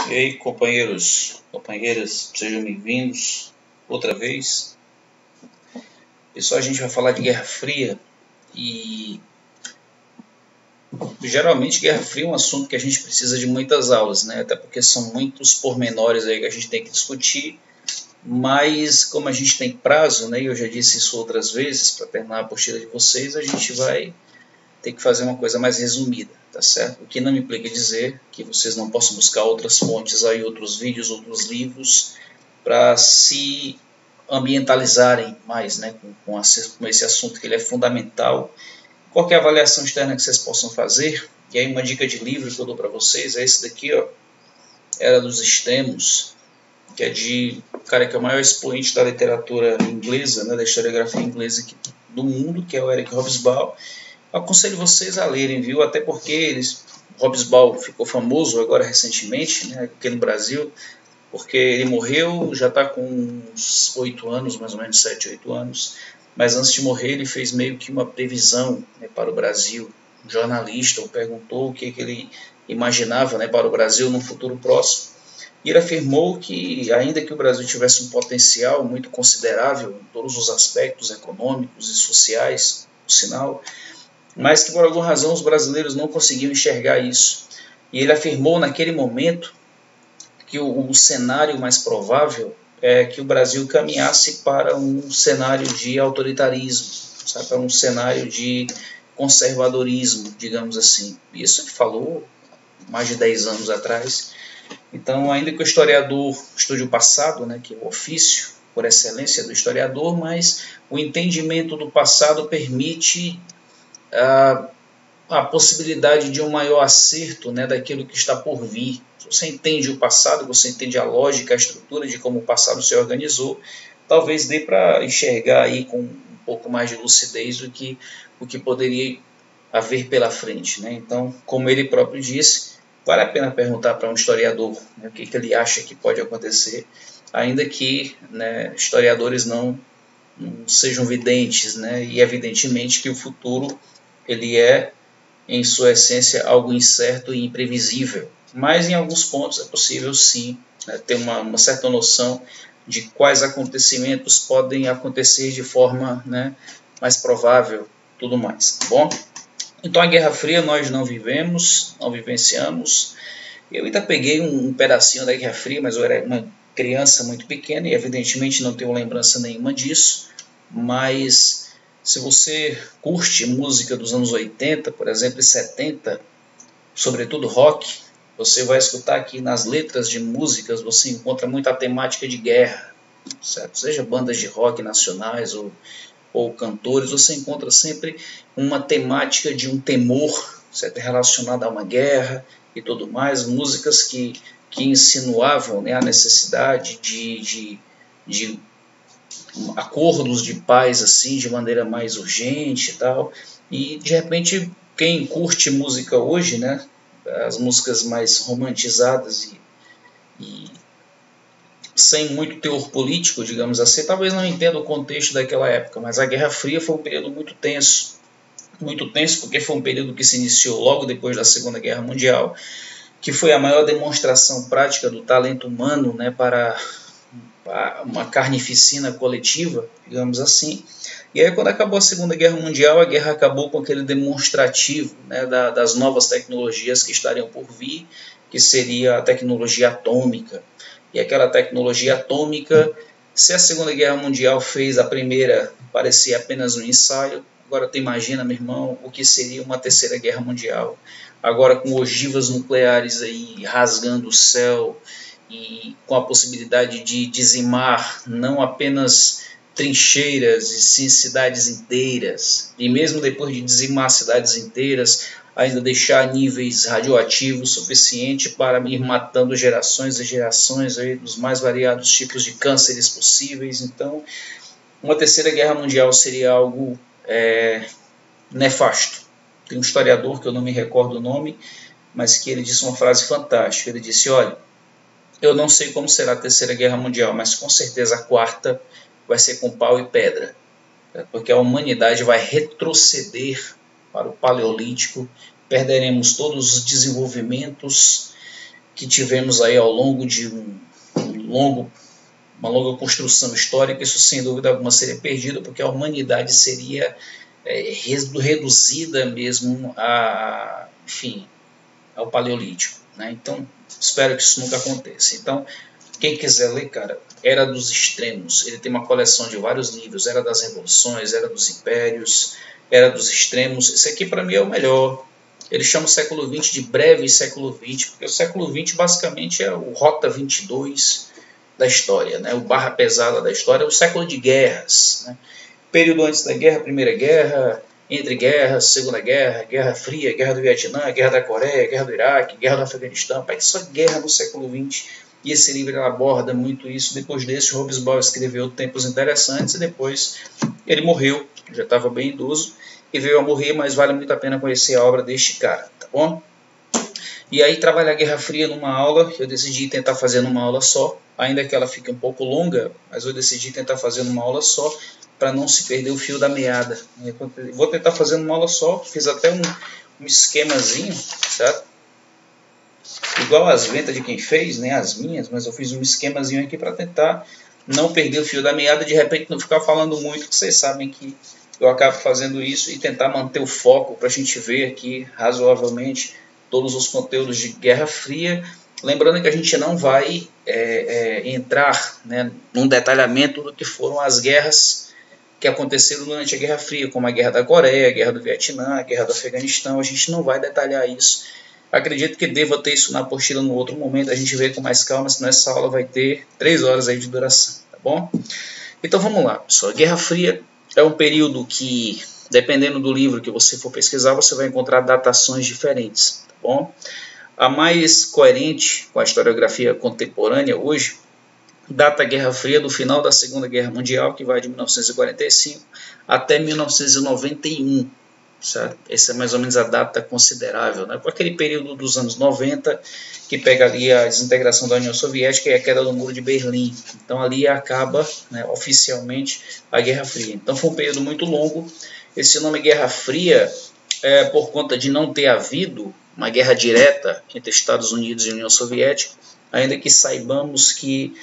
E aí, companheiros, companheiras, sejam bem-vindos outra vez. Pessoal, a gente vai falar de Guerra Fria e geralmente Guerra Fria é um assunto que a gente precisa de muitas aulas, né? Até porque são muitos pormenores aí que a gente tem que discutir, mas como a gente tem prazo, né? E eu já disse isso outras vezes para terminar a apostila de vocês, a gente vai ter que fazer uma coisa mais resumida, tá certo? O que não implica dizer que vocês não possam buscar outras fontes aí, outros vídeos, outros livros, para se ambientalizarem mais, né, com esse assunto, que ele é fundamental. Qualquer avaliação externa que vocês possam fazer, e aí uma dica de livro que eu dou para vocês é esse daqui, ó, Era dos Extremos, que é de um cara que é o maior expoente da literatura inglesa, né, da historiografia inglesa do mundo, que é o Eric Hobsbawm. Aconselho vocês a lerem, viu? Até porque Hobsbawm ficou famoso agora recentemente, né, aqui no Brasil, porque ele morreu, já está com uns 8 anos, mais ou menos 7, 8 anos, mas antes de morrer ele fez meio que uma previsão, né, para o Brasil. Um jornalista o perguntou o que ele imaginava, né, para o Brasil no futuro próximo, e ele afirmou que, ainda que o Brasil tivesse um potencial muito considerável em todos os aspectos econômicos e sociais, por sinal, mas que por alguma razão os brasileiros não conseguiam enxergar isso. E ele afirmou naquele momento que o cenário mais provável é que o Brasil caminhasse para um cenário de autoritarismo, sabe? Para um cenário de conservadorismo, digamos assim. Isso ele falou mais de 10 anos atrás. Então, ainda que o historiador estude o passado, né, que é o ofício por excelência do historiador, mas o entendimento do passado permite a possibilidade de um maior acerto, né, daquilo que está por vir. Se você entende o passado, você entende a lógica, a estrutura de como o passado se organizou, talvez dê para enxergar aí com um pouco mais de lucidez o que poderia haver pela frente, né? Então, como ele próprio disse, vale a pena perguntar para um historiador, né, o que ele acha que pode acontecer, ainda que, né, historiadores não sejam videntes, né? E evidentemente que o futuro ele é, em sua essência, algo incerto e imprevisível. Mas em alguns pontos é possível sim, né, ter uma certa noção de quais acontecimentos podem acontecer de forma, né, mais provável, tudo mais, tá bom? Então a Guerra Fria nós não vivemos, não vivenciamos. Eu ainda peguei um pedacinho da Guerra Fria, mas eu era uma criança muito pequena e evidentemente não tenho lembrança nenhuma disso, mas se você curte música dos anos 80, por exemplo, e 70, sobretudo rock, você vai escutar que nas letras de músicas você encontra muita temática de guerra, certo? Seja bandas de rock nacionais ou cantores, você encontra sempre uma temática de um temor, certo? Relacionado a uma guerra e tudo mais, músicas que insinuavam, né, a necessidade de acordos de paz assim de maneira mais urgente e tal. E de repente quem curte música hoje, né, as músicas mais romantizadas e sem muito teor político, digamos assim, talvez não entenda o contexto daquela época, mas a Guerra Fria foi um período muito tenso porque foi um período que se iniciou logo depois da Segunda Guerra Mundial, que foi a maior demonstração prática do talento humano, né, para uma carnificina coletiva, digamos assim. E aí, quando acabou a Segunda Guerra Mundial, a guerra acabou com aquele demonstrativo, né, das novas tecnologias que estariam por vir, que seria a tecnologia atômica. E aquela tecnologia atômica, se a Segunda Guerra Mundial fez a primeira parecer apenas um ensaio, agora tu imagina, meu irmão, o que seria uma Terceira Guerra Mundial. Agora com ogivas nucleares aí rasgando o céu, e com a possibilidade de dizimar não apenas trincheiras e sim cidades inteiras, e mesmo depois de dizimar cidades inteiras, ainda deixar níveis radioativos suficiente para ir matando gerações e gerações aí dos mais variados tipos de cânceres possíveis. Então, uma Terceira Guerra Mundial seria algo nefasto. Tem um historiador que eu não me recordo o nome, mas que ele disse uma frase fantástica. Ele disse: olha, eu não sei como será a Terceira Guerra Mundial, mas com certeza a quarta vai ser com pau e pedra, porque a humanidade vai retroceder para o Paleolítico, perderemos todos os desenvolvimentos que tivemos aí ao longo de uma longa construção histórica, isso sem dúvida alguma seria perdido, porque a humanidade seria reduzida mesmo ao Paleolítico, né? Então, espero que isso nunca aconteça. Então, quem quiser ler, cara, Era dos Extremos, ele tem uma coleção de vários livros, Era das Revoluções, Era dos Impérios, Era dos Extremos. Esse aqui para mim é o melhor. Ele chama o século XX de breve século XX, porque o século XX basicamente é o Rota 22 da história, né? O barra pesada da história, é o século de guerras, né? Período antes da guerra, Primeira Guerra, entre guerras, Segunda Guerra, Guerra Fria, Guerra do Vietnã, Guerra da Coreia, Guerra do Iraque, Guerra do Afeganistão, só guerra no século XX, e esse livro aborda muito isso. Depois desse, Hobsbawm escreveu Tempos Interessantes, e depois ele morreu, já estava bem idoso, e veio a morrer, mas vale muito a pena conhecer a obra deste cara, tá bom? E aí, trabalhar a Guerra Fria numa aula, eu decidi tentar fazer numa aula só, ainda que ela fique um pouco longa, mas eu decidi tentar fazer numa aula só, para não se perder o fio da meada. Vou tentar fazer numa aula só, fiz até um esquemazinho, certo? Igual as ventas de quem fez, né, as minhas, mas eu fiz um esquemazinho aqui para tentar não perder o fio da meada, de repente não ficar falando muito, que vocês sabem que eu acabo fazendo isso, e tentar manter o foco para a gente ver aqui razoavelmente todos os conteúdos de Guerra Fria. Lembrando que a gente não vai entrar, né, num detalhamento do que foram as guerras que aconteceram durante a Guerra Fria, como a Guerra da Coreia, a Guerra do Vietnã, a Guerra do Afeganistão. A gente não vai detalhar isso. Acredito que deva ter isso na apostila no outro momento, a gente vê com mais calma, senão essa aula vai ter 3 horas aí de duração, tá bom? Então vamos lá, pessoal. A Guerra Fria é um período que, dependendo do livro que você for pesquisar, você vai encontrar datações diferentes, tá bom? A mais coerente com a historiografia contemporânea hoje data a Guerra Fria do final da Segunda Guerra Mundial, que vai de 1945 até 1991. Certo? Essa é mais ou menos a data considerável, né? Por aquele período dos anos 90, que pega ali a desintegração da União Soviética e a queda do Muro de Berlim. Então ali acaba, né, oficialmente a Guerra Fria. Então foi um período muito longo. Esse nome Guerra Fria é por conta de não ter havido uma guerra direta entre Estados Unidos e União Soviética, ainda que saibamos que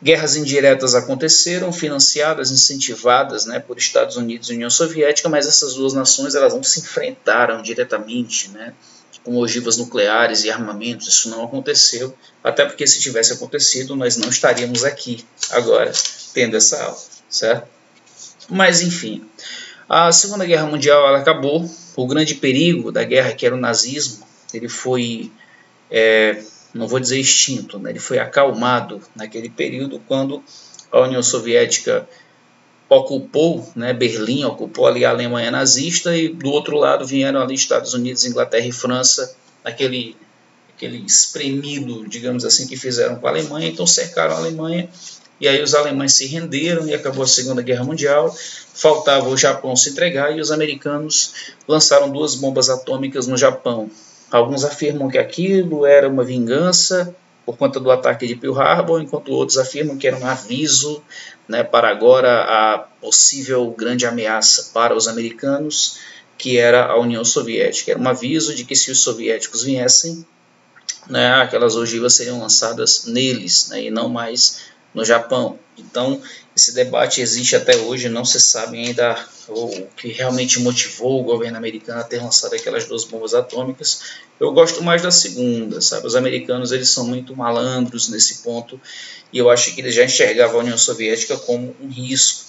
guerras indiretas aconteceram, financiadas, incentivadas, né, por Estados Unidos e União Soviética, mas essas duas nações elas não se enfrentaram diretamente, né, com ogivas nucleares e armamentos. Isso não aconteceu, até porque se tivesse acontecido, nós não estaríamos aqui agora tendo essa aula, certo? Mas enfim, a Segunda Guerra Mundial ela acabou. O grande perigo da guerra, que era o nazismo, ele foi não vou dizer extinto, né? Ele foi acalmado naquele período quando a União Soviética ocupou, né, Berlim, ocupou ali a Alemanha nazista, e do outro lado vieram ali Estados Unidos, Inglaterra e França, aquele espremido, digamos assim, que fizeram com a Alemanha. Então cercaram a Alemanha, e aí os alemães se renderam e acabou a Segunda Guerra Mundial. Faltava o Japão se entregar, e os americanos lançaram 2 bombas atômicas no Japão. Alguns afirmam que aquilo era uma vingança por conta do ataque de Pearl Harbor, enquanto outros afirmam que era um aviso, né, para agora a possível grande ameaça para os americanos, que era a União Soviética. Era um aviso de que se os soviéticos viessem, né, aquelas ogivas seriam lançadas neles, né, e não mais no Japão. Então, esse debate existe até hoje, não se sabe ainda o que realmente motivou o governo americano a ter lançado aquelas 2 bombas atômicas. Eu gosto mais da segunda, sabe? Os americanos eles são muito malandros nesse ponto, e eu acho que eles já enxergavam a União Soviética como um risco.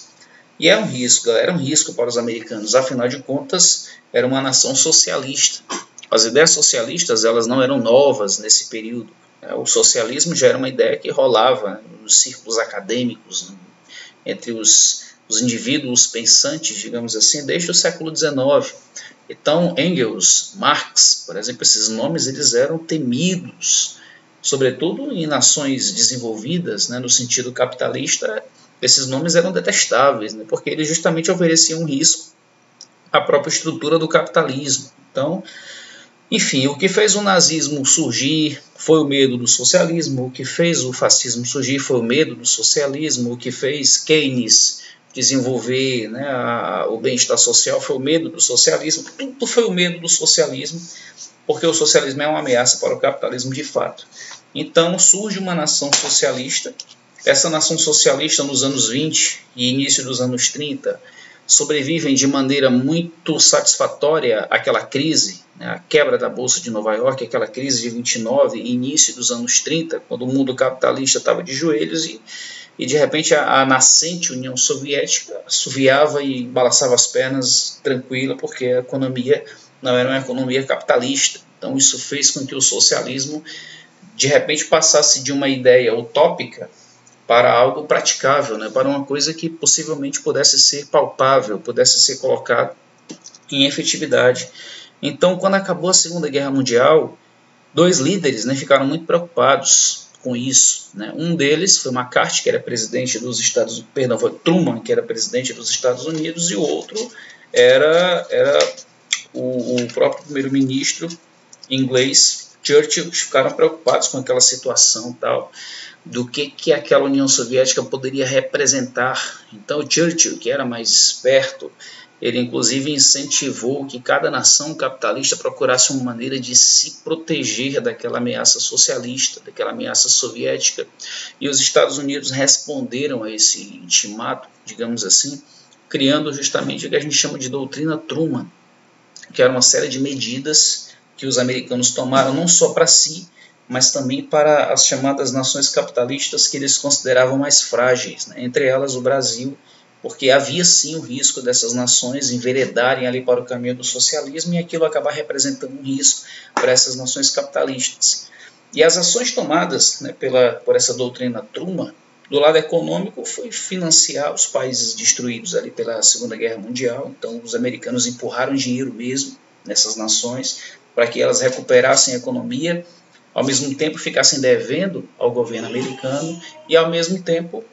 E é um risco, galera, é um risco para os americanos, afinal de contas, era uma nação socialista. As ideias socialistas elas não eram novas nesse período. O socialismo já era uma ideia que rolava nos círculos acadêmicos, né, entre os indivíduos pensantes, digamos assim, desde o século XIX. Então, Engels, Marx, por exemplo, esses nomes eles eram temidos, sobretudo em nações desenvolvidas, né, no sentido capitalista. Esses nomes eram detestáveis, né, porque eles justamente ofereciam um risco à própria estrutura do capitalismo. Então, enfim, o que fez o nazismo surgir foi o medo do socialismo, o que fez o fascismo surgir foi o medo do socialismo, o que fez Keynes desenvolver, né, o bem-estar social foi o medo do socialismo. Tudo foi o medo do socialismo, porque o socialismo é uma ameaça para o capitalismo de fato. Então surge uma nação socialista. Essa nação socialista nos anos 20 e início dos anos 30 sobrevivem de maneira muito satisfatória àquela crise, né, a quebra da Bolsa de Nova York, aquela crise de 29 e início dos anos 30, quando o mundo capitalista estava de joelhos e de repente a nascente União Soviética assoviava e balançava as pernas tranquila, porque a economia não era uma economia capitalista. Então isso fez com que o socialismo de repente passasse de uma ideia utópica para algo praticável, né, para uma coisa que possivelmente pudesse ser palpável, pudesse ser colocado em efetividade. Então, quando acabou a Segunda Guerra Mundial, dois líderes, né, ficaram muito preocupados com isso, né. Um deles foi McCarthy, que era presidente dos Estados Unidos, perdão, foi Truman, que era presidente dos Estados Unidos, e o outro era o próprio primeiro-ministro inglês, Churchill, que ficaram preocupados com aquela situação tal, do que aquela União Soviética poderia representar. Então o Churchill, que era mais esperto, ele inclusive incentivou que cada nação capitalista procurasse uma maneira de se proteger daquela ameaça socialista, daquela ameaça soviética. E os Estados Unidos responderam a esse intimato, digamos assim, criando justamente o que a gente chama de doutrina Truman, que era uma série de medidas que os americanos tomaram não só para si, mas também para as chamadas nações capitalistas que eles consideravam mais frágeis, né? Entre elas o Brasil, porque havia sim o risco dessas nações enveredarem ali para o caminho do socialismo e aquilo acabar representando um risco para essas nações capitalistas. E as ações tomadas, né, por essa doutrina Truman, do lado econômico, foi financiar os países destruídos ali pela Segunda Guerra Mundial. Então os americanos empurraram dinheiro mesmo nessas nações para que elas recuperassem a economia, ao mesmo tempo ficassem devendo ao governo americano e ao mesmo tempo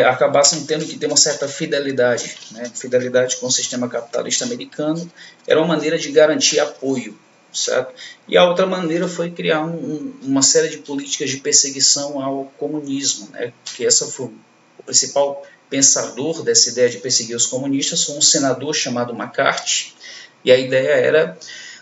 acabassem tendo que ter uma certa fidelidade, né? Fidelidade com o sistema capitalista americano era uma maneira de garantir apoio, certo? E a outra maneira foi criar uma série de políticas de perseguição ao comunismo, né? Que essa foi o principal pensador dessa ideia de perseguir os comunistas, foi um senador chamado McCarthy, e a ideia era,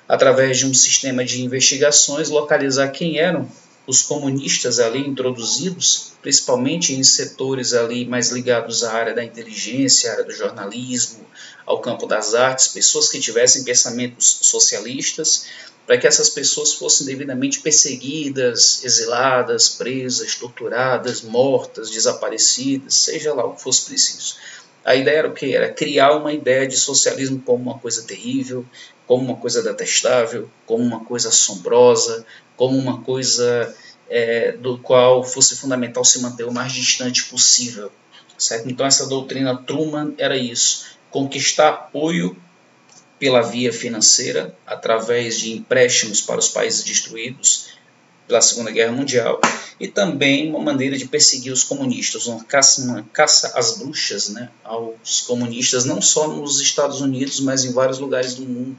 através de um sistema de investigações, localizar quem eram os comunistas ali introduzidos, principalmente em setores ali mais ligados à área da inteligência, à área do jornalismo, ao campo das artes, pessoas que tivessem pensamentos socialistas, para que essas pessoas fossem devidamente perseguidas, exiladas, presas, torturadas, mortas, desaparecidas, seja lá o que fosse preciso. A ideia era o quê? Era criar uma ideia de socialismo como uma coisa terrível, como uma coisa detestável, como uma coisa assombrosa, como uma coisa do qual fosse fundamental se manter o mais distante possível. Certo? Então essa doutrina Truman era isso, conquistar apoio pela via financeira, através de empréstimos para os países destruídos pela Segunda Guerra Mundial, e também uma maneira de perseguir os comunistas, uma caça às bruxas, né, aos comunistas, não só nos Estados Unidos, mas em vários lugares do mundo.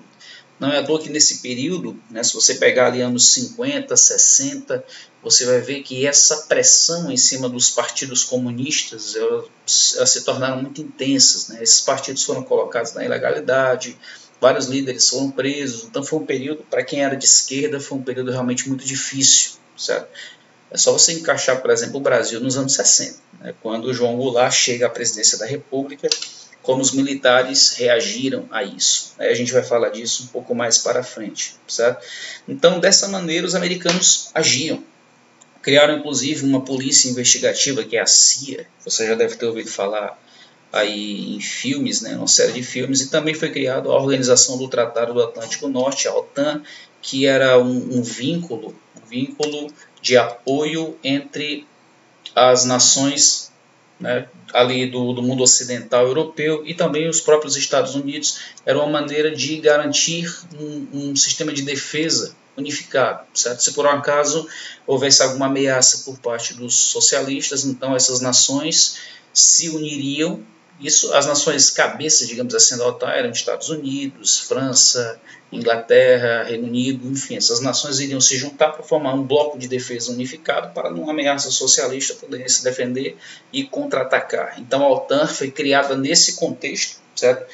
Não é à toa que nesse período, né, se você pegar ali anos 50, 60, você vai ver que essa pressão em cima dos partidos comunistas elas se tornaram muito intensas, né? Esses partidos foram colocados na ilegalidade, vários líderes foram presos, então foi um período, para quem era de esquerda, foi um período realmente muito difícil, certo? É só você encaixar, por exemplo, o Brasil nos anos 60, né, quando o João Goulart chega à presidência da República, como os militares reagiram a isso. A gente vai falar disso um pouco mais para frente, certo? Então, dessa maneira, os americanos agiam. Criaram, inclusive, uma polícia investigativa, que é a CIA, você já deve ter ouvido falar aí em filmes, né, uma série de filmes, e também foi criada a Organização do Tratado do Atlântico Norte, a OTAN, que era um vínculo de apoio entre as nações, né, ali do mundo ocidental europeu e também os próprios Estados Unidos. Era uma maneira de garantir um sistema de defesa unificado, certo? Se por um acaso houvesse alguma ameaça por parte dos socialistas, então essas nações se uniriam. Isso, as nações cabeças, digamos assim, da OTAN eram Estados Unidos, França, Inglaterra, Reino Unido, enfim, essas nações iriam se juntar para formar um bloco de defesa unificado para, numa ameaça socialista, poderem se defender e contra-atacar. Então a OTAN foi criada nesse contexto, certo?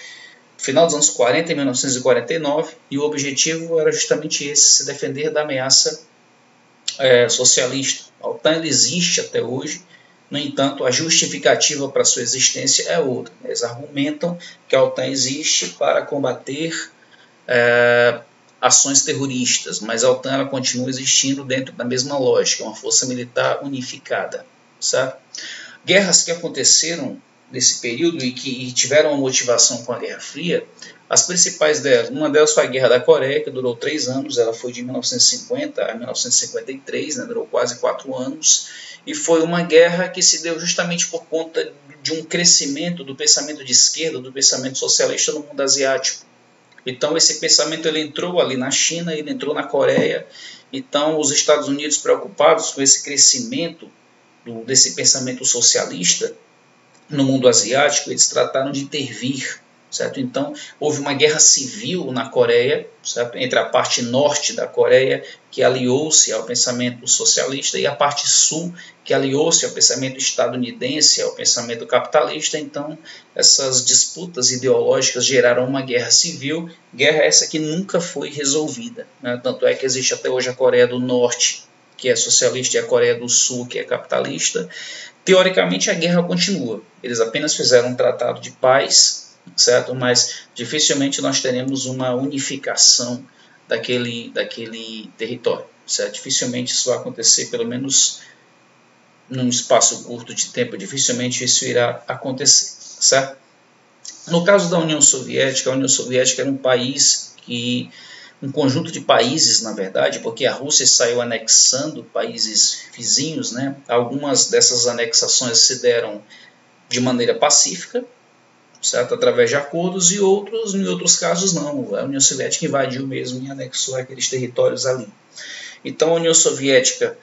final dos anos 40, em 1949, e o objetivo era justamente esse, se defender da ameaça socialista. A OTAN existe até hoje, no entanto, a justificativa para sua existência é outra. Eles argumentam que a OTAN existe para combater ações terroristas, mas a OTAN ela continua existindo dentro da mesma lógica, uma força militar unificada. Sabe? Guerras que aconteceram nesse período e que tiveram uma motivação com a Guerra Fria, as principais delas, uma delas foi a Guerra da Coreia, que durou 3 anos, ela foi de 1950 a 1953, né, durou quase 4 anos, e foi uma guerra que se deu justamente por conta de um crescimento do pensamento de esquerda, do pensamento socialista no mundo asiático. Então esse pensamento ele entrou ali na China, ele entrou na Coreia, então os Estados Unidos preocupados com esse crescimento desse pensamento socialista no mundo asiático, eles trataram de intervir, certo? Então, houve uma guerra civil na Coreia, certo? Entre a parte norte da Coreia, que aliou-se ao pensamento socialista, e a parte sul, que aliou-se ao pensamento estadunidense, ao pensamento capitalista. Então, essas disputas ideológicas geraram uma guerra civil, guerra essa que nunca foi resolvida, né? Tanto é que existe até hoje a Coreia do Norte, que é socialista, e a Coreia do Sul, que é capitalista. Teoricamente, a guerra continua. Eles apenas fizeram um tratado de paz, certo? Mas dificilmente nós teremos uma unificação daquele território, certo? Dificilmente isso vai acontecer, pelo menos num espaço curto de tempo, dificilmente isso irá acontecer, certo? No caso da União Soviética, a União Soviética era um país que um conjunto de países, na verdade, porque a Rússia saiu anexando países vizinhos, né? Algumas dessas anexações se deram de maneira pacífica, certo? Através de acordos, e em outros casos não. A União Soviética invadiu mesmo e anexou aqueles territórios ali. Então a União Soviética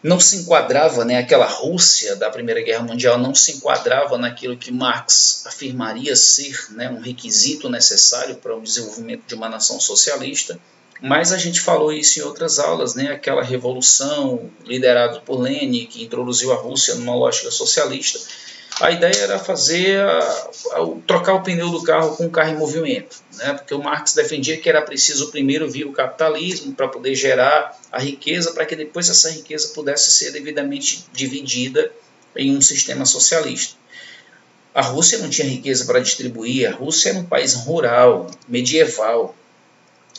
não se enquadrava, né, aquela Rússia da Primeira Guerra Mundial não se enquadrava naquilo que Marx afirmaria ser, né, um requisito necessário para o desenvolvimento de uma nação socialista, mas a gente falou isso em outras aulas, né, aquela revolução liderada por Lenin, que introduziu a Rússia numa lógica socialista. A ideia era trocar o pneu do carro com o carro em movimento, né? Porque o Marx defendia que era preciso primeiro vir o capitalismo para poder gerar a riqueza, para que depois essa riqueza pudesse ser devidamente dividida em um sistema socialista. A Rússia não tinha riqueza para distribuir, a Rússia era um país rural, medieval,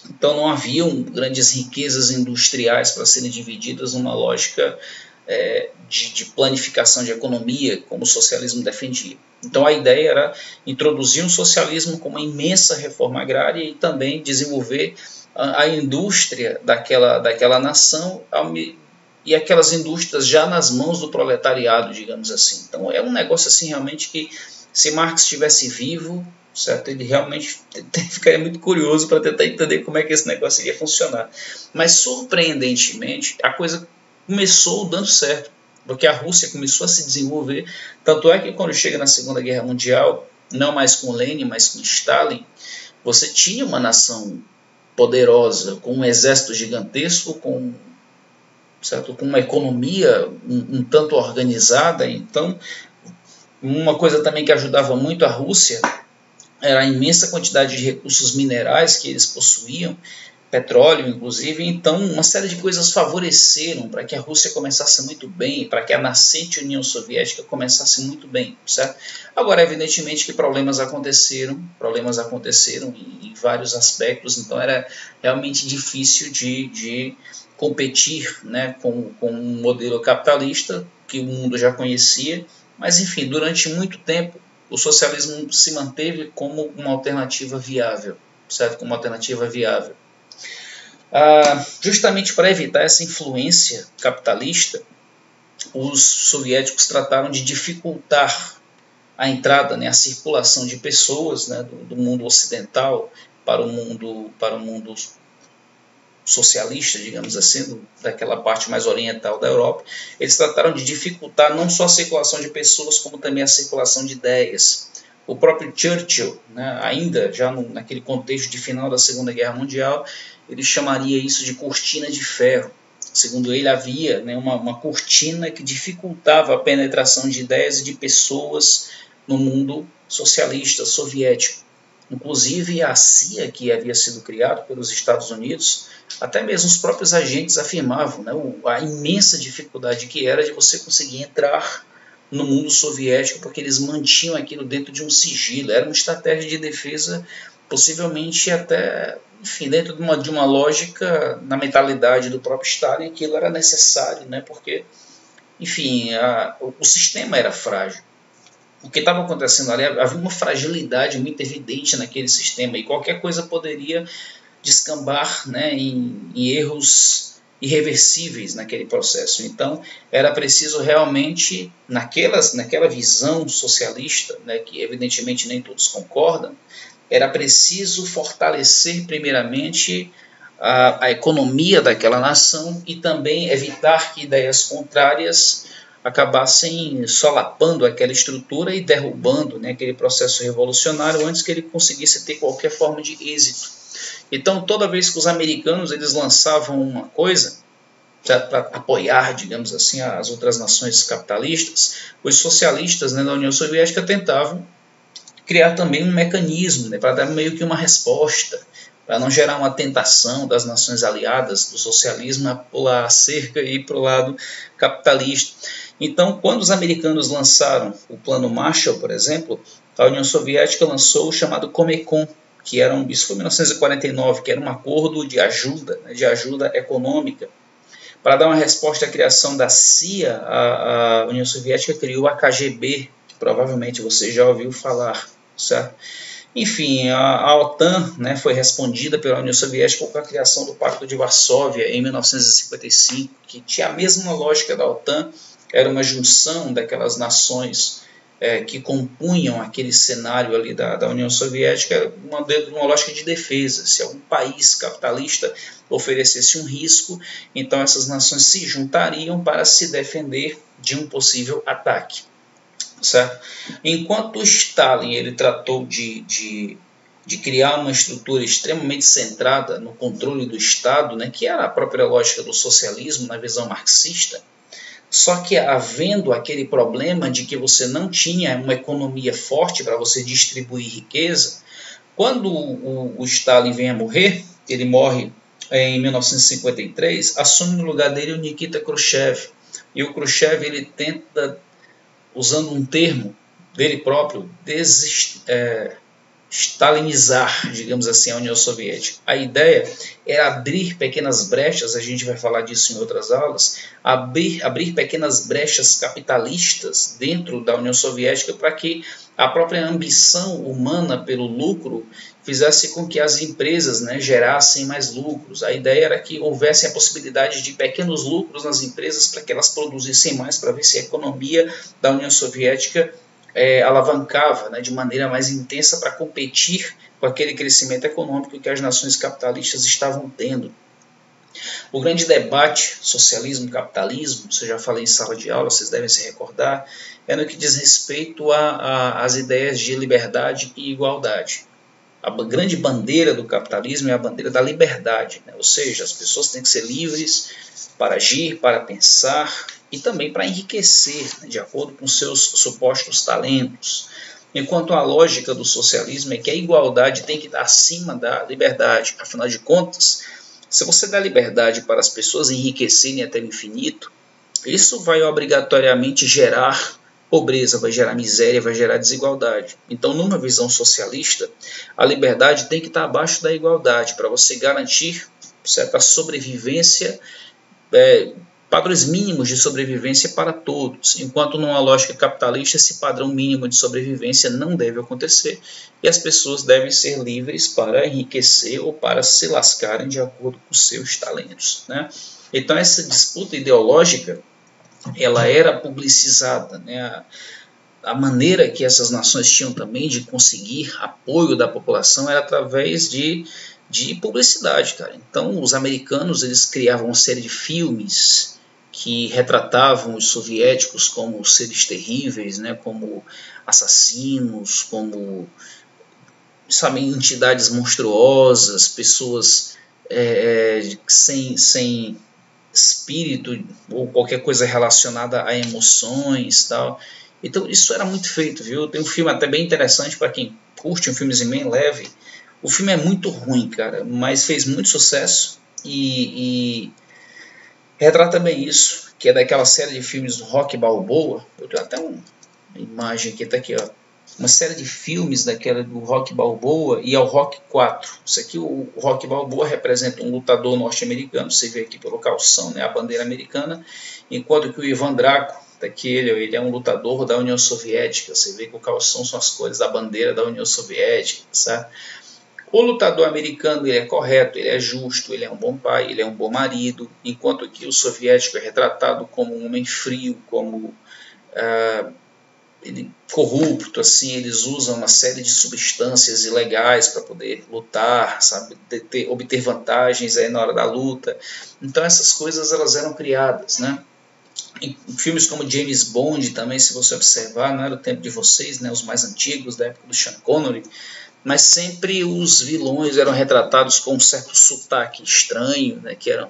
então não haviam grandes riquezas industriais para serem divididas numa lógica de planificação de economia, como o socialismo defendia. Então a ideia era introduzir um socialismo com uma imensa reforma agrária e também desenvolver a indústria daquela nação e aquelas indústrias já nas mãos do proletariado, digamos assim. Então é um negócio assim realmente que, se Marx estivesse vivo, certo, ele realmente ficaria muito curioso para tentar entender como é que esse negócio iria funcionar. Mas surpreendentemente a coisa começou dando certo, porque a Rússia começou a se desenvolver. Tanto é que quando chega na Segunda Guerra Mundial, não mais com Lenin, mas com Stalin, você tinha uma nação poderosa, com um exército gigantesco, com uma economia um tanto organizada. Então, uma coisa também que ajudava muito a Rússia era a imensa quantidade de recursos minerais que eles possuíam, petróleo inclusive. Então uma série de coisas favoreceram para que a Rússia começasse muito bem, para que a nascente União Soviética começasse muito bem, certo? Agora, evidentemente que problemas aconteceram em vários aspectos, então era realmente difícil de competir, né, com um modelo capitalista que o mundo já conhecia, mas enfim, durante muito tempo o socialismo se manteve como uma alternativa viável, certo? Como uma alternativa viável. Justamente para evitar essa influência capitalista, os soviéticos trataram de dificultar a entrada, né, a circulação de pessoas, né, do mundo ocidental para o mundo socialista, digamos assim, daquela parte mais oriental da Europa. Eles trataram de dificultar não só a circulação de pessoas, como também a circulação de ideias. O próprio Churchill, né, ainda já naquele contexto de final da Segunda Guerra Mundial, ele chamaria isso de cortina de ferro. Segundo ele, havia, né, uma cortina que dificultava a penetração de ideias e de pessoas no mundo socialista, soviético. inclusive a CIA, que havia sido criada pelos Estados Unidos, até mesmo os próprios agentes afirmavam, né, a imensa dificuldade que era de você conseguir entrar no mundo soviético, porque eles mantinham aquilo dentro de um sigilo. Era uma estratégia de defesa, possivelmente até, enfim, dentro de uma lógica na mentalidade do próprio Stalin, aquilo era necessário, né, porque, enfim, o sistema era frágil. O que estava acontecendo ali, havia uma fragilidade muito evidente naquele sistema, e qualquer coisa poderia descambar, né, em erros irreversíveis naquele processo. Então, era preciso realmente, naquela visão socialista, né, que evidentemente nem todos concordam, era preciso fortalecer primeiramente a economia daquela nação e também evitar que ideias contrárias acabassem solapando aquela estrutura e derrubando, né, aquele processo revolucionário antes que ele conseguisse ter qualquer forma de êxito. Então, toda vez que os americanos eles lançavam uma coisa para apoiar, digamos assim, as outras nações capitalistas, os socialistas, né, da União Soviética tentavam criar também um mecanismo, né, para dar meio que uma resposta, para não gerar uma tentação das nações aliadas do socialismo a pular a cerca e ir para o lado capitalista. Então, quando os americanos lançaram o Plano Marshall, por exemplo, a União Soviética lançou o chamado Comecon, que isso foi em 1949, que era um acordo de ajuda, né, de ajuda econômica. Para dar uma resposta à criação da CIA, a União Soviética criou a KGB, que provavelmente você já ouviu falar, certo? Enfim, a OTAN, né, foi respondida pela União Soviética com a criação do Pacto de Varsóvia em 1955, que tinha a mesma lógica da OTAN, era uma junção daquelas nações que compunham aquele cenário ali da União Soviética, uma lógica de defesa. Se algum país capitalista oferecesse um risco, então essas nações se juntariam para se defender de um possível ataque. Certo? Enquanto Stalin ele tratou de criar uma estrutura extremamente centrada no controle do Estado, né, que era a própria lógica do socialismo na visão marxista, só que havendo aquele problema de que você não tinha uma economia forte para você distribuir riqueza, quando o Stalin vem a morrer, ele morre em 1953, assume no lugar dele o Nikita Khrushchev. E o Khrushchev ele tenta, usando um termo dele próprio, stalinizar, digamos assim, a União Soviética. A ideia é abrir pequenas brechas, a gente vai falar disso em outras aulas, abrir pequenas brechas capitalistas dentro da União Soviética para que a própria ambição humana pelo lucro fizesse com que as empresas, né, gerassem mais lucros. A ideia era que houvesse a possibilidade de pequenos lucros nas empresas para que elas produzissem mais, para ver se a economia da União Soviética alavancava, né, de maneira mais intensa para competir com aquele crescimento econômico que as nações capitalistas estavam tendo. O grande debate socialismo-capitalismo, eu já falei em sala de aula, vocês devem se recordar, é no que diz respeito às ideias de liberdade e igualdade. A grande bandeira do capitalismo é a bandeira da liberdade, né? Ou seja, as pessoas têm que ser livres para agir, para pensar e também para enriquecer, né, de acordo com seus supostos talentos. Enquanto a lógica do socialismo é que a igualdade tem que estar acima da liberdade. Afinal de contas, se você dá liberdade para as pessoas enriquecerem até o infinito, isso vai obrigatoriamente gerar pobreza, vai gerar miséria, vai gerar desigualdade. Então, numa visão socialista, a liberdade tem que estar abaixo da igualdade para você garantir certa sobrevivência, padrões mínimos de sobrevivência para todos, enquanto numa lógica capitalista esse padrão mínimo de sobrevivência não deve acontecer e as pessoas devem ser livres para enriquecer ou para se lascarem de acordo com seus talentos, né? Então essa disputa ideológica ela era publicizada, né? A maneira que essas nações tinham também de conseguir apoio da população era através de publicidade, cara. Então os americanos eles criavam uma série de filmes que retratavam os soviéticos como seres terríveis, né, como assassinos, como, sabe, entidades monstruosas, pessoas sem espírito ou qualquer coisa relacionada a emoções, tal. Então isso era muito feito, viu? Tem um filme até bem interessante para quem curte um filmezinho bem leve. O filme é muito ruim, cara, mas fez muito sucesso e retrata bem isso, que é daquela série de filmes do Rocky Balboa. Eu tenho até uma imagem aqui, tá aqui, ó. Uma série de filmes daquela do Rocky Balboa e ao Rocky 4. Isso aqui, o Rocky Balboa representa um lutador norte-americano, você vê aqui pelo calção, né, a bandeira americana, enquanto que o Ivan Drago, daqui ele é um lutador da União Soviética, você vê que o calção são as cores da bandeira da União Soviética, sabe? O lutador americano ele é correto, ele é justo, ele é um bom pai, ele é um bom marido, enquanto que o soviético é retratado como um homem frio, como ele, corrupto, assim, eles usam uma série de substâncias ilegais para poder lutar, sabe, obter vantagens aí na hora da luta. Então essas coisas elas eram criadas, né? Em filmes como James Bond também, se você observar, não era o tempo de vocês, né, os mais antigos, da época do Sean Connery, mas sempre os vilões eram retratados com um certo sotaque estranho, né, que eram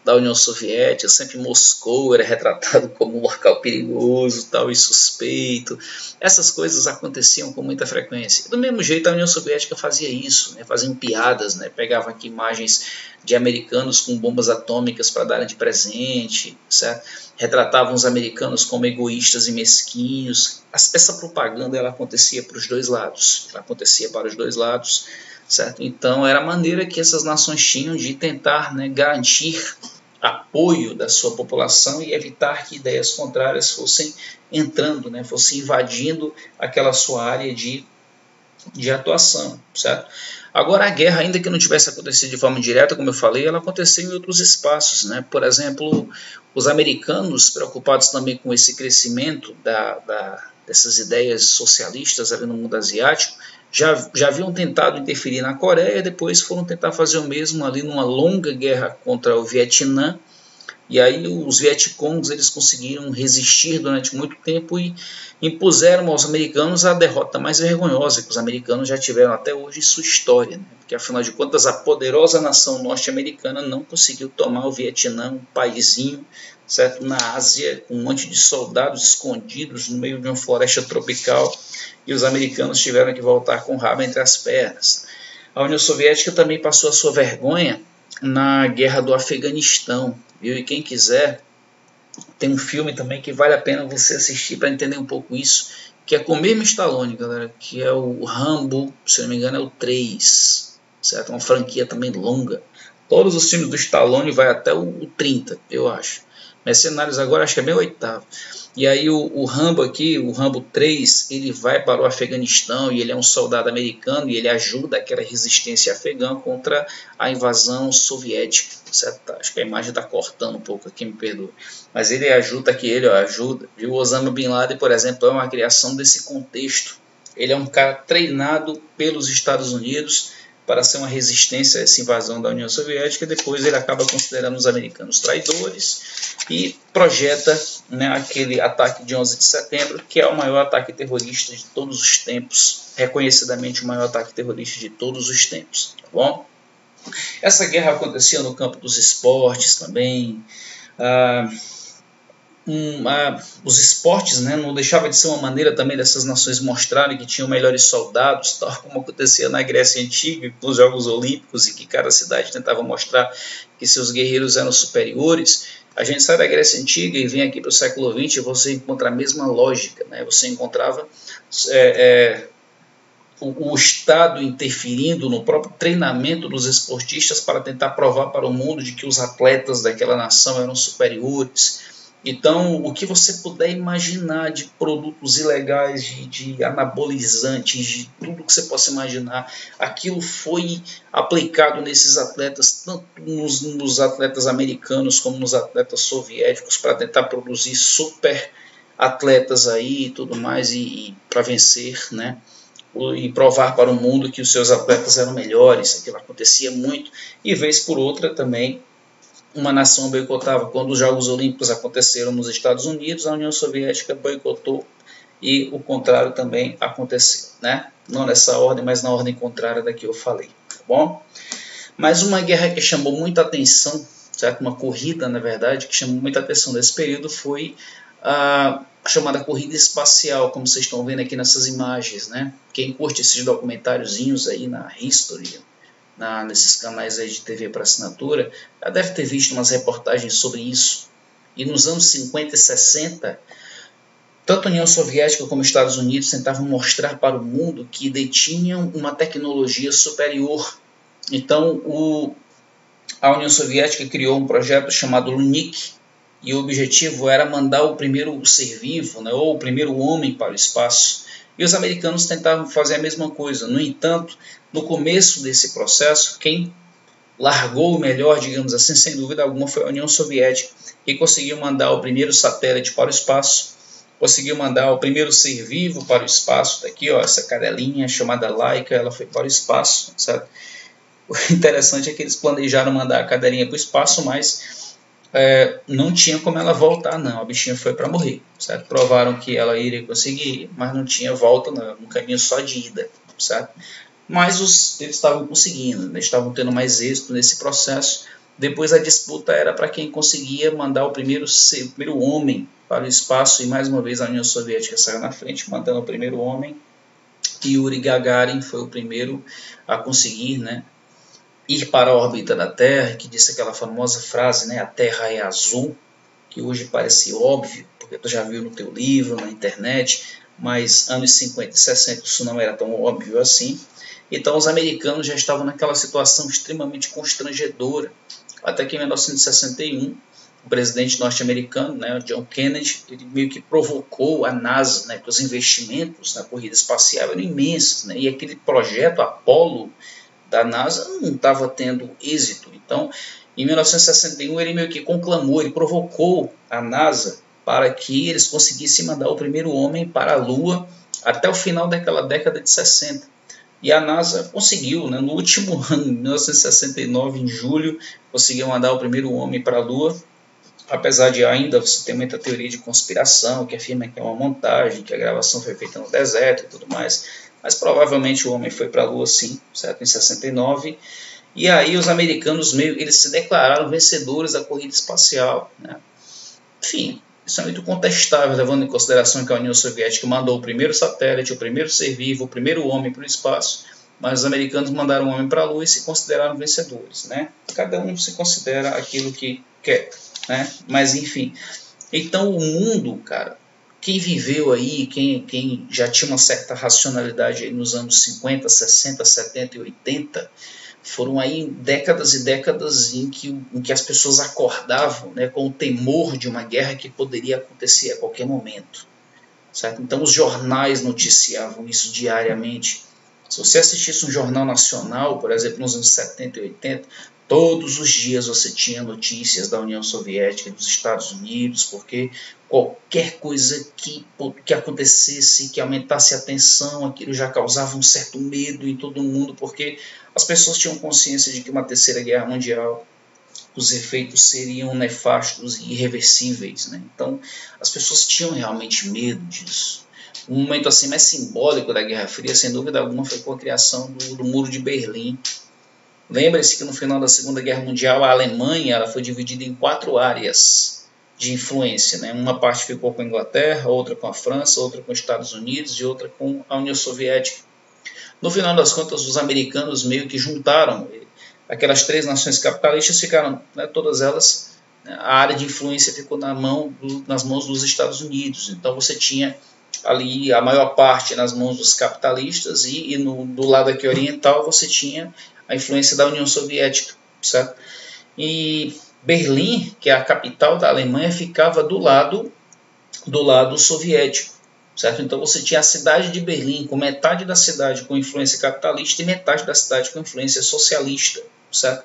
da União Soviética. Sempre Moscou era retratado como um local perigoso, tal, e suspeito. Essas coisas aconteciam com muita frequência. Do mesmo jeito a União Soviética fazia isso, né, faziam piadas, né, pegavam aqui imagens de americanos com bombas atômicas para darem de presente, certo? Retratavam os americanos como egoístas e mesquinhos. Essa propaganda ela acontecia para os dois lados, ela acontecia para os dois lados, certo? Então era a maneira que essas nações tinham de tentar, né, garantir apoio da sua população e evitar que ideias contrárias fossem entrando, né, fossem invadindo aquela sua área de atuação, certo? Agora a guerra, ainda que não tivesse acontecido de forma direta, como eu falei, ela aconteceu em outros espaços, né? Por exemplo, os americanos, preocupados também com esse crescimento dessas ideias socialistas ali no mundo asiático, já haviam tentado interferir na Coreia, depois foram tentar fazer o mesmo ali numa longa guerra contra o Vietnã. E aí os Vietcongs eles conseguiram resistir durante muito tempo e impuseram aos americanos a derrota mais vergonhosa que os americanos já tiveram até hoje em sua história, né? Porque afinal de contas a poderosa nação norte-americana não conseguiu tomar o Vietnã, um paizinho, certo, na Ásia, com um monte de soldados escondidos no meio de uma floresta tropical, e os americanos tiveram que voltar com o rabo entre as pernas. A União Soviética também passou a sua vergonha na guerra do Afeganistão, viu? E quem quiser, tem um filme também que vale a pena você assistir para entender um pouco isso, que é com o mesmo Stallone, galera, que é o Rambo, se não me engano é o 3, certo? Uma franquia também longa. Todos os filmes do Stallone vai até o 30, eu acho. Mercenários agora acho que é bem o 8º. E aí o Rambo aqui, o Rambo 3, ele vai para o Afeganistão e ele é um soldado americano e ele ajuda aquela resistência afegã contra a invasão soviética, certo? Acho que a imagem está cortando um pouco aqui, me perdoe. Mas ele ajuda aqui, ele ajuda. E o Osama Bin Laden, por exemplo, é uma criação desse contexto. Ele é um cara treinado pelos Estados Unidos para ser uma resistência a essa invasão da União Soviética. Depois ele acaba considerando os americanos traidores e projeta, né, aquele ataque de 11 de setembro, que é o maior ataque terrorista de todos os tempos, reconhecidamente o maior ataque terrorista de todos os tempos, tá bom? Essa guerra acontecia no campo dos esportes também. Os esportes, né, não deixava de ser uma maneira também dessas nações mostrarem que tinham melhores soldados, tal como acontecia na Grécia Antiga, com os Jogos Olímpicos, e que cada cidade tentava mostrar que seus guerreiros eram superiores. A gente sai da Grécia Antiga e vem aqui para o século XX e você encontra a mesma lógica, né? Você encontrava o Estado interferindo no próprio treinamento dos esportistas para tentar provar para o mundo de que os atletas daquela nação eram superiores. Então, o que você puder imaginar de produtos ilegais, de anabolizantes, de tudo que você possa imaginar, aquilo foi aplicado nesses atletas, tanto nos atletas americanos como nos atletas soviéticos, para tentar produzir super atletas aí e tudo mais, e para vencer, né? E provar para o mundo que os seus atletas eram melhores. Aquilo acontecia muito, e vez por outra também uma nação boicotava. Quando os Jogos Olímpicos aconteceram nos Estados Unidos, a União Soviética boicotou, e o contrário também aconteceu, né? Não nessa ordem, mas na ordem contrária da que eu falei, tá bom? Mas uma guerra que chamou muita atenção, certo? Uma corrida, na verdade, que chamou muita atenção nesse período foi a chamada corrida espacial, como vocês estão vendo aqui nessas imagens, né? Quem curte esses documentáriozinhos aí na History, nesses canais aí de TV para assinatura, já deve ter visto umas reportagens sobre isso. E nos anos 50 e 60, tanto a União Soviética como os Estados Unidos tentavam mostrar para o mundo que detinham uma tecnologia superior. Então, a União Soviética criou um projeto chamado Lunik, e o objetivo era mandar o primeiro ser vivo, né, ou o primeiro homem para o espaço. E os americanos tentavam fazer a mesma coisa. No entanto, no começo desse processo, quem largou o melhor, digamos assim, sem dúvida alguma, foi a União Soviética, que conseguiu mandar o primeiro satélite para o espaço, conseguiu mandar o primeiro ser vivo para o espaço. Daqui, ó, essa cadelinha chamada Laika, ela foi para o espaço, sabe? O interessante é que eles planejaram mandar a cadelinha para o espaço, mas não tinha como ela voltar, não. A bichinha foi para morrer, certo? Provaram que ela iria conseguir, mas não tinha volta, não. Um caminho só de ida, certo? Mas eles estavam conseguindo, né? Estavam tendo mais êxito nesse processo. Depois a disputa era para quem conseguia mandar o primeiro homem para o espaço, e mais uma vez a União Soviética saiu na frente, mandando o primeiro homem. Yuri Gagarin foi o primeiro a conseguir, né, ir para a órbita da Terra, que disse aquela famosa frase, né, a Terra é azul, que hoje parece óbvio, porque tu já viu no teu livro, na internet, mas anos 50 e 60 isso não era tão óbvio assim. Então os americanos já estavam naquela situação extremamente constrangedora, até que em 1961, o presidente norte-americano, né, John Kennedy, ele meio que provocou a NASA, né, porque os investimentos na corrida espacial eram imensos, né, e aquele projeto Apollo da NASA não estava tendo êxito. Então, em 1961, ele meio que conclamou, ele provocou a NASA para que eles conseguissem mandar o primeiro homem para a Lua até o final daquela década de 60. E a NASA conseguiu, né, no último ano, em 1969, em julho, conseguiu mandar o primeiro homem para a Lua, apesar de ainda você ter muita teoria de conspiração, que afirma que é uma montagem, que a gravação foi feita no deserto e tudo mais, mas provavelmente o homem foi para a Lua sim, certo? Em 69, e aí os americanos eles se declararam vencedores da corrida espacial, né? Enfim, isso é muito contestável, levando em consideração que a União Soviética mandou o primeiro satélite, o primeiro ser vivo, o primeiro homem para o espaço, mas os americanos mandaram o homem para a Lua e se consideraram vencedores, né? Cada um se considera aquilo que quer, né? Mas enfim, então o mundo, cara, quem viveu aí, quem já tinha uma certa racionalidade aí nos anos 50, 60, 70 e 80, foram aí décadas e décadas em que as pessoas acordavam, né, com o temor de uma guerra que poderia acontecer a qualquer momento, certo? Então os jornais noticiavam isso diariamente. Se você assistisse um jornal nacional, por exemplo, nos anos 70 e 80, todos os dias você tinha notícias da União Soviética, dos Estados Unidos, porque qualquer coisa que acontecesse, que aumentasse a tensão, aquilo já causava um certo medo em todo mundo, porque as pessoas tinham consciência de que uma terceira guerra mundial, os efeitos seriam nefastos e irreversíveis, né? Então as pessoas tinham realmente medo disso. Um momento assim mais simbólico da Guerra Fria, sem dúvida alguma, foi com a criação do Muro de Berlim. Lembre-se que no final da Segunda Guerra Mundial a Alemanha ela foi dividida em 4 áreas de influência, né? Uma parte ficou com a Inglaterra, outra com a França, outra com os Estados Unidos e outra com a União Soviética. No final das contas, os americanos meio que juntaram aquelas 3 nações capitalistas, ficaram, né, todas elas, a área de influência ficou nas mãos dos Estados Unidos. Então você tinha ali a maior parte nas mãos dos capitalistas e do lado aqui oriental você tinha a influência da União Soviética, certo? E Berlim, que é a capital da Alemanha, ficava do lado soviético, certo? Então você tinha a cidade de Berlim com metade da cidade com influência capitalista e metade da cidade com influência socialista, certo?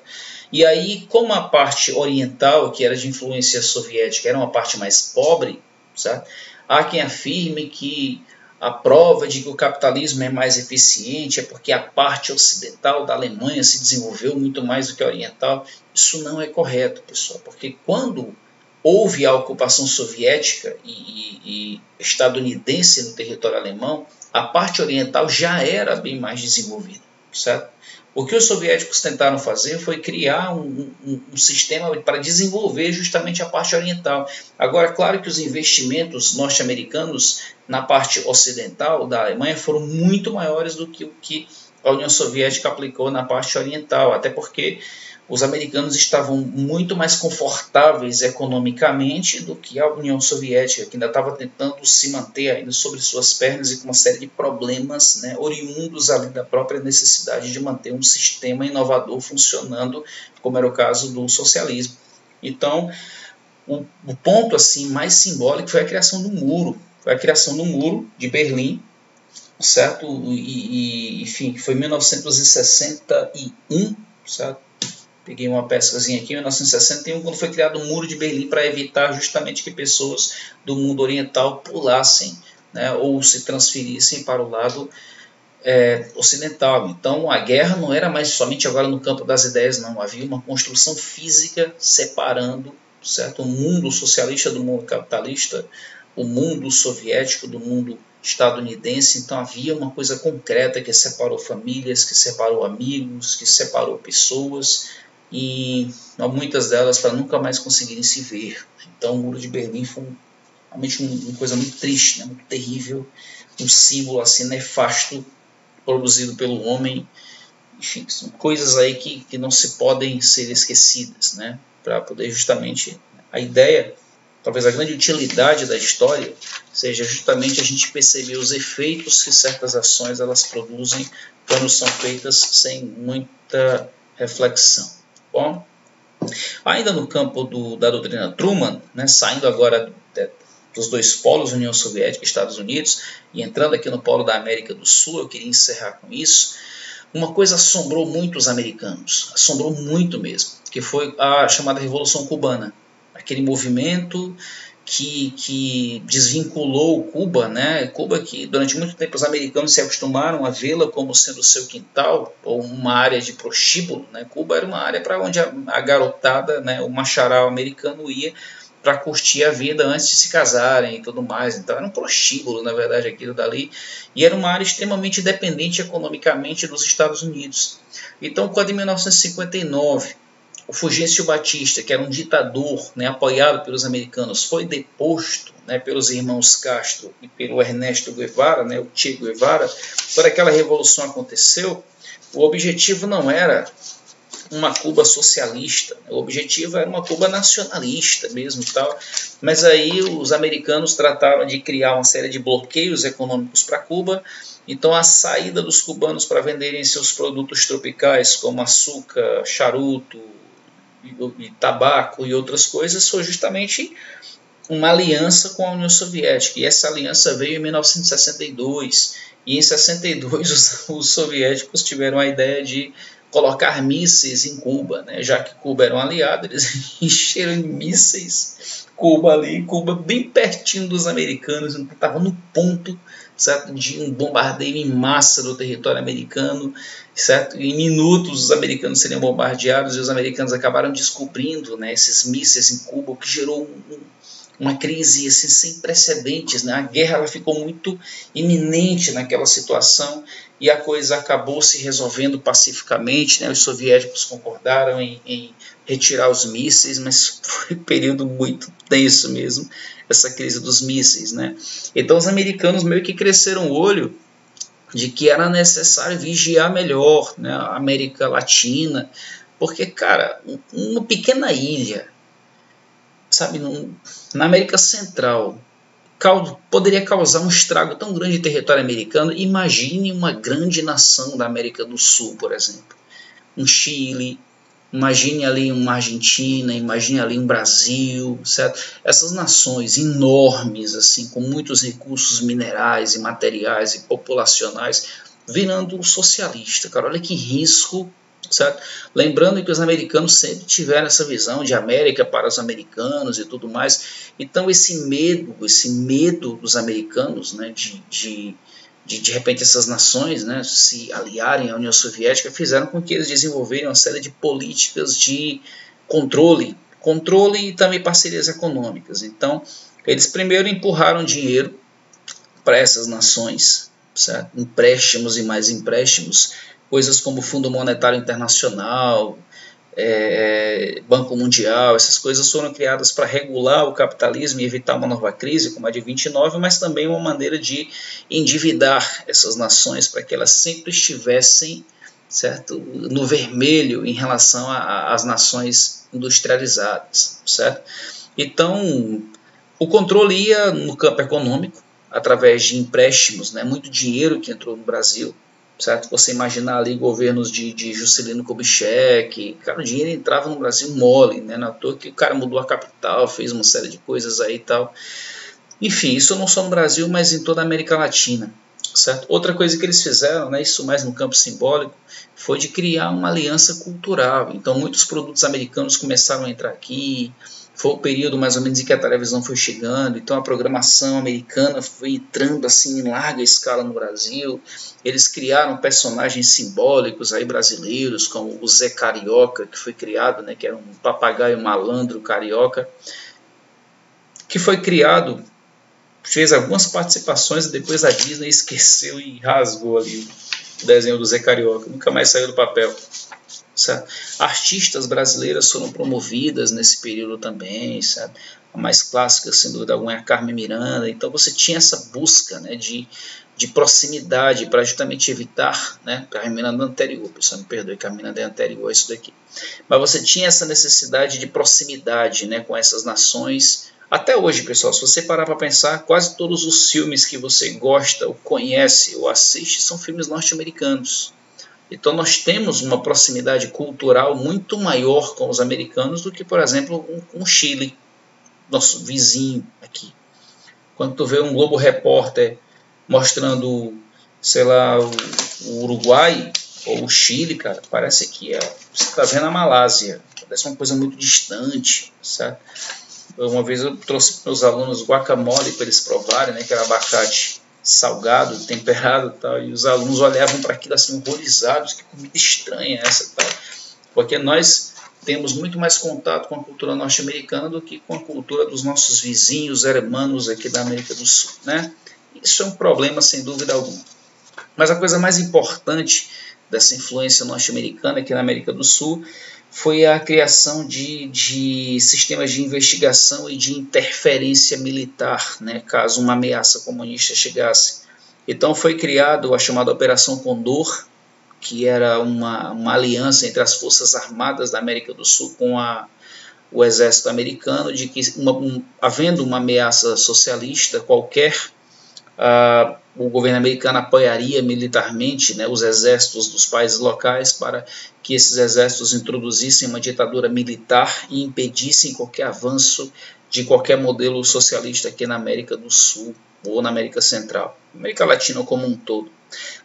E aí, como a parte oriental, que era de influência soviética, era uma parte mais pobre, certo? Há quem afirme que a prova de que o capitalismo é mais eficiente é porque a parte ocidental da Alemanha se desenvolveu muito mais do que a oriental. Isso não é correto, pessoal, porque quando houve a ocupação soviética e estadunidense no território alemão, a parte oriental já era bem mais desenvolvida, certo? O que os soviéticos tentaram fazer foi criar um sistema para desenvolver justamente a parte oriental. Agora, claro que os investimentos norte-americanos na parte ocidental da Alemanha foram muito maiores do que o que a União Soviética aplicou na parte oriental, até porque os americanos estavam muito mais confortáveis economicamente do que a União Soviética, que ainda estava tentando se manter ainda sobre suas pernas e com uma série de problemas, né, oriundos ali da própria necessidade de manter um sistema inovador funcionando, como era o caso do socialismo. Então, o ponto assim mais simbólico foi a criação do muro, de Berlim, certo? Enfim, foi em 1961, certo? Peguei uma pescazinha aqui, em 1961, quando foi criado o Muro de Berlim para evitar justamente que pessoas do mundo oriental pulassem, né, ou se transferissem para o lado ocidental. Então a guerra não era mais somente agora no campo das ideias, não. Havia uma construção física separando, certo, o mundo socialista do mundo capitalista, o mundo soviético do mundo estadunidense. Então havia uma coisa concreta que separou famílias, que separou amigos, que separou pessoas, e muitas delas para nunca mais conseguirem se ver. Então o Muro de Berlim foi realmente uma coisa muito triste, né, muito terrível, um símbolo assim nefasto produzido pelo homem. Enfim, são coisas aí que não se podem ser esquecidas, né, para poder justamente a ideia, talvez a grande utilidade da história seja justamente a gente perceber os efeitos que certas ações elas produzem quando são feitas sem muita reflexão. Bom, ainda no campo da doutrina Truman, né, saindo agora dos dois polos, União Soviética e Estados Unidos, e entrando aqui no polo da América do Sul, eu queria encerrar com isso. Uma coisa assombrou muito os americanos, assombrou muito mesmo, que foi a chamada Revolução Cubana. Aquele movimento que desvinculou Cuba, né? Cuba que durante muito tempo os americanos se acostumaram a vê-la como sendo o seu quintal, ou uma área de prostíbulo, né? Cuba era uma área para onde a garotada, né, o macharal americano ia para curtir a vida antes de se casarem e tudo mais. Então era um prostíbulo, na verdade, aquilo dali, e era uma área extremamente dependente economicamente dos Estados Unidos. Então, quando em 1959 o Fulgêncio Batista, que era um ditador, né, apoiado pelos americanos, foi deposto, né, pelos irmãos Castro e pelo Ernesto Guevara, né, o Che Guevara, quando aquela revolução aconteceu, o objetivo não era uma Cuba socialista, o objetivo era uma Cuba nacionalista mesmo e tal, mas aí os americanos trataram de criar uma série de bloqueios econômicos para Cuba. Então a saída dos cubanos para venderem seus produtos tropicais, como açúcar, charuto, e tabaco e outras coisas, foi justamente uma aliança com a União Soviética. E essa aliança veio em 1962. E em 62 os soviéticos tiveram a ideia de colocar mísseis em Cuba, né? Já que Cuba era um aliado, eles encheram de mísseis Cuba ali, Cuba bem pertinho dos americanos, estava no ponto, certo, de um bombardeio em massa do território americano, certo? Em minutos os americanos seriam bombardeados, e os americanos acabaram descobrindo, né, esses mísseis em Cuba, o que gerou uma crise assim, sem precedentes, né? A guerra ela ficou muito iminente naquela situação, e a coisa acabou se resolvendo pacificamente, né? Os soviéticos concordaram em retirar os mísseis, mas foi um período muito tenso mesmo, essa crise dos mísseis, né? Então os americanos meio que cresceram o olho de que era necessário vigiar melhor, né, a América Latina, porque, cara, uma pequena ilha, sabe, na América Central, poderia causar um estrago tão grande em território americano. Imagine uma grande nação da América do Sul, por exemplo, um Chile, imagine ali uma Argentina, imagine ali um Brasil, certo? Essas nações enormes, assim, com muitos recursos minerais e materiais e populacionais, virando socialista, cara, olha que risco, certo? Lembrando que os americanos sempre tiveram essa visão de América para os americanos e tudo mais. Então esse medo dos americanos, né, de repente essas nações, né, se aliarem à União Soviética, fizeram com que eles desenvolverem uma série de políticas de controle e também parcerias econômicas. Então eles primeiro empurraram dinheiro para essas nações, certo? Empréstimos e mais empréstimos, coisas como Fundo Monetário Internacional, Banco Mundial, essas coisas foram criadas para regular o capitalismo e evitar uma nova crise, como a de 29, mas também uma maneira de endividar essas nações para que elas sempre estivessem, certo, no vermelho em relação às nações industrializadas, certo? Então, o controle ia no campo econômico, através de empréstimos, né, muito dinheiro que entrou no Brasil, certo? Você imaginar ali governos de Juscelino Kubitschek, cara, o dinheiro entrava no Brasil mole, né? Não é à toa que o cara mudou a capital, fez uma série de coisas aí e tal. Enfim, isso não só no Brasil, mas em toda a América Latina, certo? Outra coisa que eles fizeram, né, isso mais no campo simbólico, foi de criar uma aliança cultural. Então, muitos produtos americanos começaram a entrar aqui. Foi o período mais ou menos em que a televisão foi chegando, então a programação americana foi entrando assim em larga escala no Brasil. Eles criaram personagens simbólicos aí brasileiros, como o Zé Carioca, que foi criado, né, que era um papagaio malandro carioca, que foi criado, fez algumas participações e depois a Disney esqueceu e rasgou ali o desenho do Zé Carioca, nunca mais saiu do papel. Certo? Artistas brasileiras foram promovidas nesse período também, sabe? A mais clássica, sem dúvida alguma, é a Carmen Miranda. Então você tinha essa busca, né, de proximidade para justamente evitar, né, Carmen Miranda anterior, pessoal, me perdoe, Carmen Miranda é anterior a isso daqui. Mas você tinha essa necessidade de proximidade, né, com essas nações. Até hoje, pessoal, se você parar para pensar, quase todos os filmes que você gosta, ou conhece, ou assiste, são filmes norte-americanos. Então nós temos uma proximidade cultural muito maior com os americanos do que, por exemplo, com o Chile, nosso vizinho aqui. Quando tu vê um Globo Repórter mostrando, sei lá, o Uruguai ou o Chile, cara, parece que você está vendo a Malásia, parece uma coisa muito distante, certo? Uma vez eu trouxe para os alunos guacamole para eles provarem, né, que era abacate salgado, temperado e tal, e os alunos olhavam para aquilo assim horrorizados, que comida estranha essa e tal, porque nós temos muito mais contato com a cultura norte-americana do que com a cultura dos nossos vizinhos hermanos aqui da América do Sul, né? Isso é um problema sem dúvida alguma. Mas a coisa mais importante dessa influência norte-americana aqui na América do Sul foi a criação de sistemas de investigação e de interferência militar, né, caso uma ameaça comunista chegasse. Então foi criado a chamada Operação Condor, que era uma aliança entre as Forças Armadas da América do Sul com o exército americano, de que havendo uma ameaça socialista qualquer, o governo americano apoiaria militarmente, né, os exércitos dos países locais para que esses exércitos introduzissem uma ditadura militar e impedissem qualquer avanço de qualquer modelo socialista aqui na América do Sul ou na América Central, América Latina como um todo.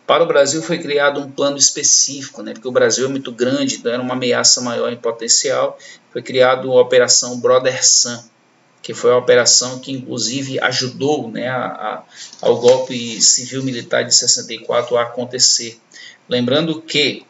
Para o Brasil foi criado um plano específico, né, porque o Brasil é muito grande, então era uma ameaça maior em potencial. Foi criado a Operação Brother Sun, que foi a operação que inclusive ajudou, né, ao golpe civil-militar de 64 a acontecer. Lembrando que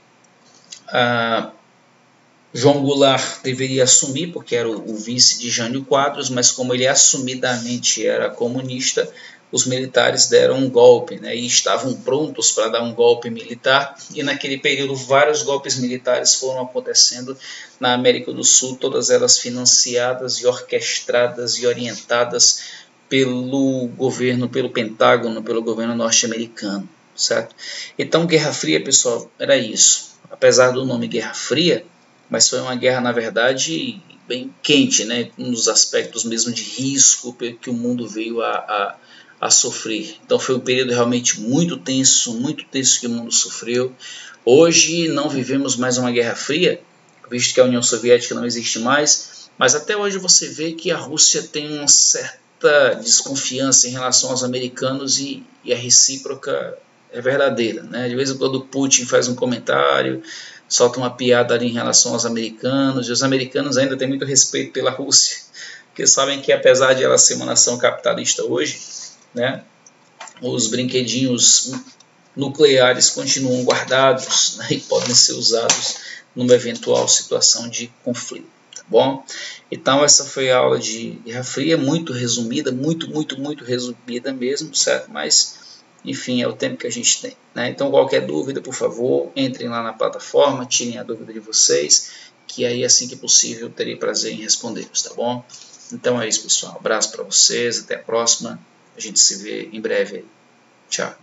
João Goulart deveria assumir, porque era o vice de Jânio Quadros, mas como ele assumidamente era comunista, os militares deram um golpe, né, e estavam prontos para dar um golpe militar, e naquele período vários golpes militares foram acontecendo na América do Sul, todas elas financiadas e orquestradas e orientadas pelo governo, pelo Pentágono, pelo governo norte-americano, certo? Então, Guerra Fria, pessoal, era isso. Apesar do nome Guerra Fria, mas foi uma guerra, na verdade, bem quente, né, nos aspectos mesmo de risco que o mundo veio a sofrer. Então foi um período realmente muito tenso que o mundo sofreu. Hoje não vivemos mais uma Guerra Fria, visto que a União Soviética não existe mais, mas até hoje você vê que a Rússia tem uma certa desconfiança em relação aos americanos e a recíproca é verdadeira, né? De vez em quando o Putin faz um comentário, solta uma piada ali em relação aos americanos, e os americanos ainda têm muito respeito pela Rússia, porque sabem que apesar de ela ser uma nação capitalista hoje, né, os brinquedinhos nucleares continuam guardados, né, e podem ser usados numa eventual situação de conflito, tá bom? Então essa foi a aula de Guerra Fria, muito resumida, muito resumida mesmo, certo? Mas enfim, é o tempo que a gente tem, né? Então, qualquer dúvida, por favor, entrem lá na plataforma, tirem a dúvida de vocês, que aí, assim que possível, terei prazer em respondê-los, tá bom? Então é isso, pessoal. Abraço para vocês, até a próxima. A gente se vê em breve aí. Tchau.